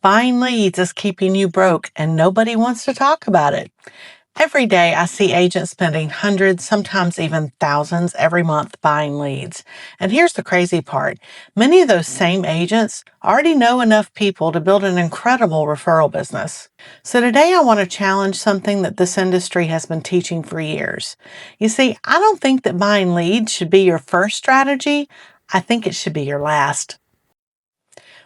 Buying leads is keeping you broke and nobody wants to talk about it. Every day I see agents spending hundreds, sometimes even thousands every month buying leads. And here's the crazy part. Many of those same agents already know enough people to build an incredible referral business. So today I want to challenge something that this industry has been teaching for years. You see, I don't think that buying leads should be your first strategy. I think it should be your last.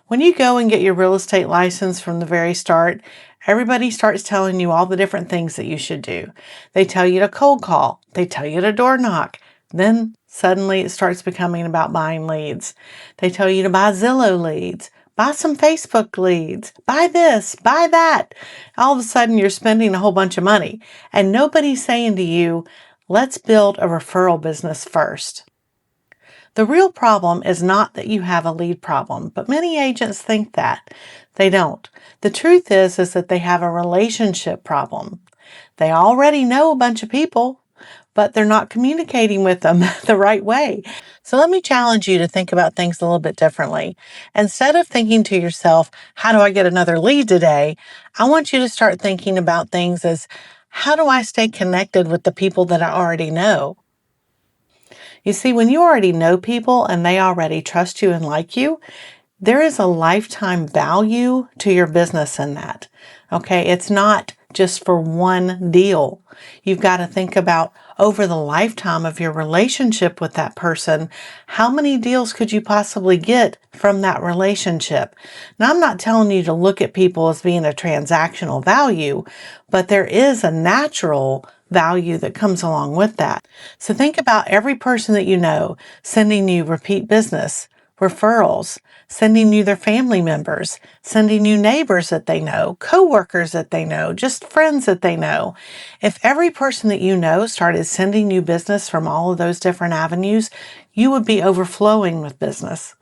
When you go and get your real estate license from the very start, everybody starts telling you all the different things that you should do. They tell you to cold call. They tell you to door knock. Then suddenly it starts becoming about buying leads. They tell you to buy Zillow leads, buy some Facebook leads, buy this, buy that. All of a sudden you're spending a whole bunch of money and nobody's saying to you, let's build a referral business first. The real problem is not that you have a lead problem, but many agents think that. They don't. The truth is that they have a relationship problem. They already know a bunch of people, but they're not communicating with them the right way. So let me challenge you to think about things a little bit differently. Instead of thinking to yourself, how do I get another lead today? I want you to start thinking about things as, how do I stay connected with the people that I already know? You see, when you already know people and they already trust you and like you, there is a lifetime value to your business in that. Okay, it's not just for one deal. You've got to think about over the lifetime of your relationship with that person, how many deals could you possibly get from that relationship? Now, I'm not telling you to look at people as being a transactional value, but there is a natural value that comes along with that. So think about every person that you know sending you repeat business, referrals, sending you their family members, sending you neighbors that they know, coworkers that they know, just friends that they know. If every person that you know started sending you business from all of those different avenues, you would be overflowing with business.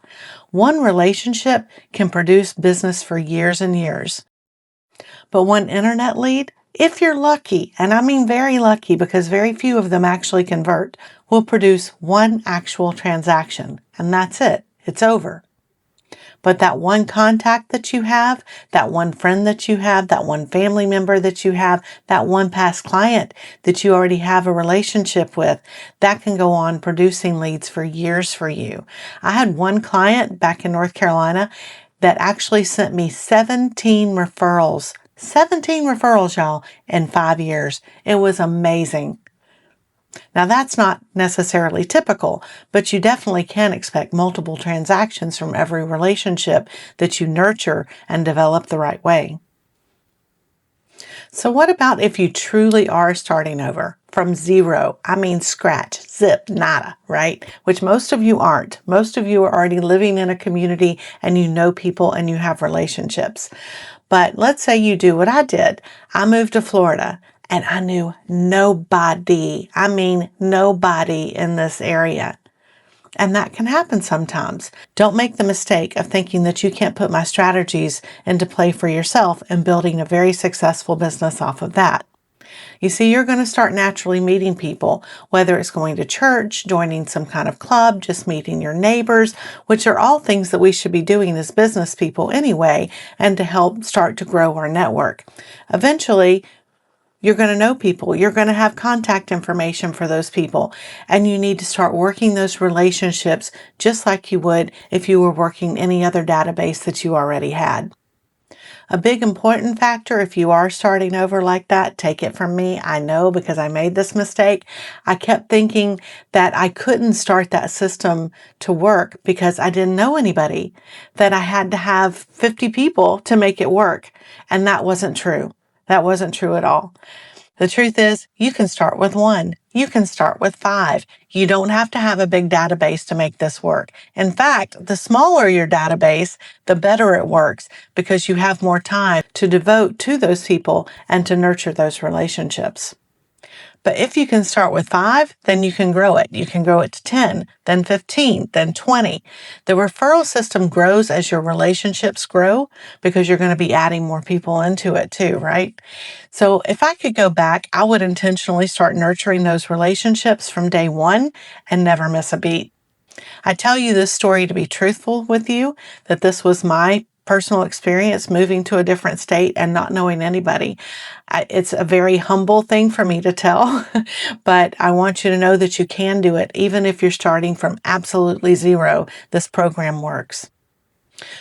One relationship can produce business for years and years. But one internet lead, if you're lucky, and I mean very lucky because very few of them actually convert, will produce one actual transaction, and that's it. It's over. But that one contact that you have, that one friend that you have, that one family member that you have, that one past client that you already have a relationship with, that can go on producing leads for years for you. I had one client back in North Carolina that actually sent me 17 referrals. 17 referrals, y'all, in 5 years. It was amazing. Now, that's not necessarily typical, but you definitely can expect multiple transactions from every relationship that you nurture and develop the right way. So what about if you truly are starting over from zero? I mean, scratch, zip, nada, right? Which most of you aren't. Most of you are already living in a community and you know people and you have relationships. But let's say you do what I did. I moved to Florida and I knew nobody. I mean, nobody in this area. And that can happen sometimes. Don't make the mistake of thinking that you can't put my strategies into play for yourself and building a very successful business off of that. You see, you're going to start naturally meeting people, whether it's going to church, joining some kind of club, just meeting your neighbors, which are all things that we should be doing as business people anyway, and to help start to grow our network. Eventually, you're going to know people. You're going to have contact information for those people. And you need to start working those relationships just like you would if you were working any other database that you already had. A big important factor, if you are starting over like that, take it from me. I know because I made this mistake. I kept thinking that I couldn't start that system to work because I didn't know anybody, that I had to have 50 people to make it work. And that wasn't true. That wasn't true at all. The truth is, you can start with 1. You can start with 5. You don't have to have a big database to make this work. In fact, the smaller your database, the better it works because you have more time to devote to those people and to nurture those relationships. But if you can start with 5, then you can grow it. You can grow it to 10, then 15, then 20. The referral system grows as your relationships grow because you're going to be adding more people into it too, right? So if I could go back, I would intentionally start nurturing those relationships from day one and never miss a beat. I tell you this story to be truthful with you, that this was my personal experience moving to a different state and not knowing anybody. It's a very humble thing for me to tell, but I want you to know that you can do it. Even if you're starting from absolutely zero, this program works.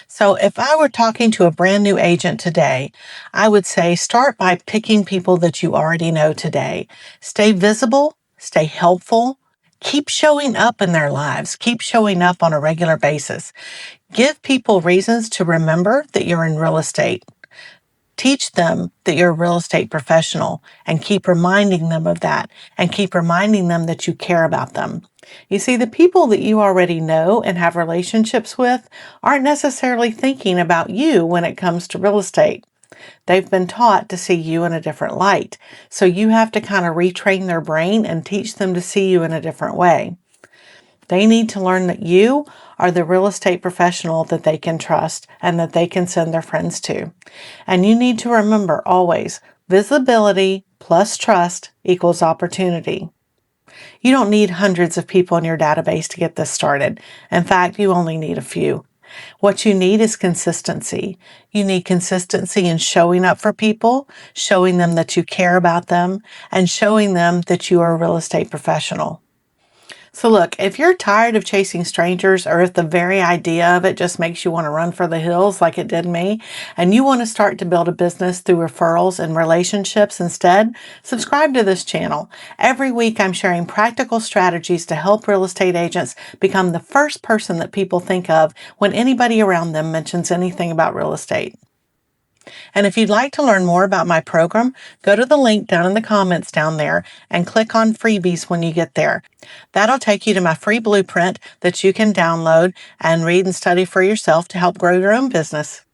So if I were talking to a brand new agent today, I would say start by picking people that you already know today. Stay visible, stay helpful, keep showing up in their lives, keep showing up on a regular basis. Give people reasons to remember that you're in real estate. Teach them that you're a real estate professional and keep reminding them of that and keep reminding them that you care about them. You see, the people that you already know and have relationships with aren't necessarily thinking about you when it comes to real estate. They've been taught to see you in a different light. So you have to kind of retrain their brain and teach them to see you in a different way. They need to learn that you are the real estate professional that they can trust and that they can send their friends to. And you need to remember always, visibility plus trust equals opportunity. You don't need hundreds of people in your database to get this started. In fact, you only need a few. What you need is consistency. You need consistency in showing up for people, showing them that you care about them, and showing them that you are a real estate professional. So look, if you're tired of chasing strangers, or if the very idea of it just makes you want to run for the hills like it did me, and you want to start to build a business through referrals and relationships instead, subscribe to this channel. Every week I'm sharing practical strategies to help real estate agents become the first person that people think of when anybody around them mentions anything about real estate. And if you'd like to learn more about my program, go to the link down in the comments down there and click on freebies when you get there. That'll take you to my free blueprint that you can download and read and study for yourself to help grow your own business.